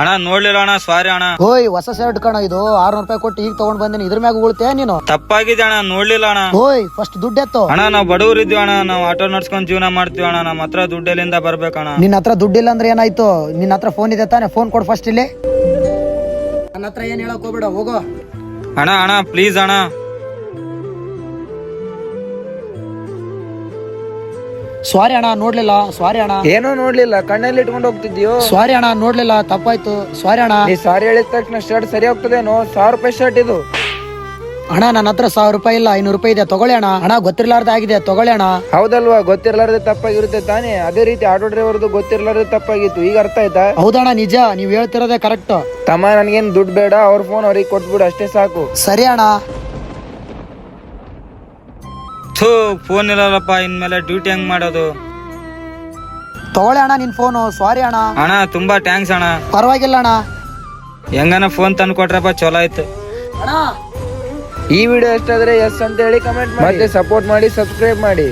ಅಣ್ಣ ನೋಡ್ಲಿಲ್ಲ ಅಣ್ಣ, ಸಾರಿ ಅಣ್ಣ. ಓಯ್ ಹೊಸ ಶರ್ಟ್ ಕಣ ಇದು, 600 ರೂಪಾಯಿ ಕೊಟ್ಟು ಈಗ ತಗೊಂಡ್ ಬಂದಿನಿ. ಇದ್ರ ಮ್ಯಾಗ ಉಳ್ತೇ ನೀನು? ತಪ್ಪಾಗಿದೆ ಅಣ್ಣ, ನೋಡ್ಲಿಲ್ಲ ಅಣ್ಣ. ಓಯ್ ಫಸ್ಟ್ ದುಡ್ಡು ಎತ್ತು. ಅಣ್ಣ ನಾವ್ ಬಡವ್ರ ಇದ್ವಿ ಅಣ್ಣ, ನಾವ್ ಆಟೋ ನಡ್ಸ್ಕೊಂಡ್ ಜೀವನ ಮಾಡ್ತೀವಿ ಅಣ್ಣ. ನಮ್ಮ ಹತ್ರ ದುಡ್ಡೆಲ್ಲಿಂದ ಬರ್ಬೇಕಣ್ಣ. ನಿನ್ನ ಹತ್ರ ದುಡ್ಡಿಲ್ಲ ಅಂದ್ರೆ ಏನಾಯ್ತು? ನಿನ್ನ ಹತ್ರ ಫೋನ್ ಇದೆ ತಾನೆ? ಫೋನ್ ಕೊಡು ಫಸ್ಟ್ ಇಲ್ಲಿ. ನನ್ನ ಹತ್ರ ಏನ್ ಹೇಳಕ್ ಹೋಗ್ಬೇಡ, ಹೋಗೋ. ಅಣ್ಣ ಅಣ್ಣ ಪ್ಲೀಸ್ ಅಣ್ಣ. ಸಾರಿ ಅಣ್ಣ, ನೋಡ್ಲಿಲ್ಲ. ಸಾರಿ ಅಣ್ಣ. ಏನೋ ನೋಡ್ಲಿಲ್ಲ, ಕಣ್ಣಲ್ಲಿ ಇಟ್ಕೊಂಡು ಹೋಗ್ತಿದ್ಯೋ. ಸಾರಿ ಅಣ್ಣ, ನೋಡ್ಲಿಲ್ಲ, ತಪ್ಪಾಯ್ತು. ಸಾರಿ ಅಣ್ಣ. ನೀ ಸಾರಿ ಹೇಳಿದ ತಕ್ಷಣ ಶರ್ಟ್ ಸರಿ ಹೋಗ್ತದೇನೋ? 1000 ರೂಪಾಯಿ ಶರ್ಟ್ ಇದು. ಅಣ್ಣ ನನ್ನ ಹತ್ರ 1000 ರೂಪಾಯಿ ಇಲ್ಲ, 500 ರೂಪಾಯಿ ಇದೆ, ತಗೊಳ್ಳಿ ಅಣ್ಣ. ಅಣ್ಣ ಗೊತ್ತಿರ್ಲಾರ್ದ ಆಗಿದೆ, ತಗೊಳ್ಳಿ ಅಣ್ಣ. ಹೌದಲ್ವಾ, ಗೊತ್ತಿರ್ಲಾರ್ದೆ ತಪ್ಪಾಗಿರುತ್ತೆ ತಾನೇ. ಅದೇ ರೀತಿ ಆಟೋ ಡ್ರೈವರ್ದು ಗೊತ್ತಿರ್ಲಾರ್ದೆ ತಪ್ಪಾಗಿತ್ತು. ಈಗ ಅರ್ಥ ಆಯ್ತಾ? ಹೌದಣ್ಣ, ನಿಜ, ನೀವ್ ಹೇಳ್ತಿರೋದೇ ಕರೆಕ್ಟ್. ತಮ್ಮ ನನ್ಗೇನ್ ದುಡ್ಡು ಬೇಡ, ಅವ್ರ ಫೋನ್ ಅವ್ರಿಗೆ ಕೊಟ್ಬಿಡು ಅಷ್ಟೇ ಸಾಕು. ಸರಿ ಅಣ್ಣ. ಥೂ, ಫೋನ್ ಇಲ್ಲಲ್ಲಪ್ಪ, ಇನ್ಮೇಲೆ ಡ್ಯೂಟಿ ಹೆಂಗ್ ಮಾಡೋದು? ತಗೊಳ್ಳಿ ಅಣ್ಣ ನಿನ್ ಫೋನು. ಸಾರಿ ಅಣ್ಣ. ಅಣ್ಣ ತುಂಬಾ ಥ್ಯಾಂಕ್ಸ್ ಅಣ್ಣ. ಪರವಾಗಿಲ್ಲ ಅಣ್ಣ. ಹೆಂಗನ ಫೋನ್ ತಂದು ಕೊಟ್ರಪ್ಪ, ಚಲೋ ಆಯ್ತು. ಅಣ್ಣ ಈ ವಿಡಿಯೋ ಇಷ್ಟ ಆದ್ರೆ ಎಸ್ ಅಂತ ಹೇಳಿ ಕಮೆಂಟ್ ಮಾಡಿ, ಮತ್ತೆ ಸಪೋರ್ಟ್ ಮಾಡಿ, ಸಬ್ಸ್ಕ್ರೈಬ್ ಮಾಡಿ.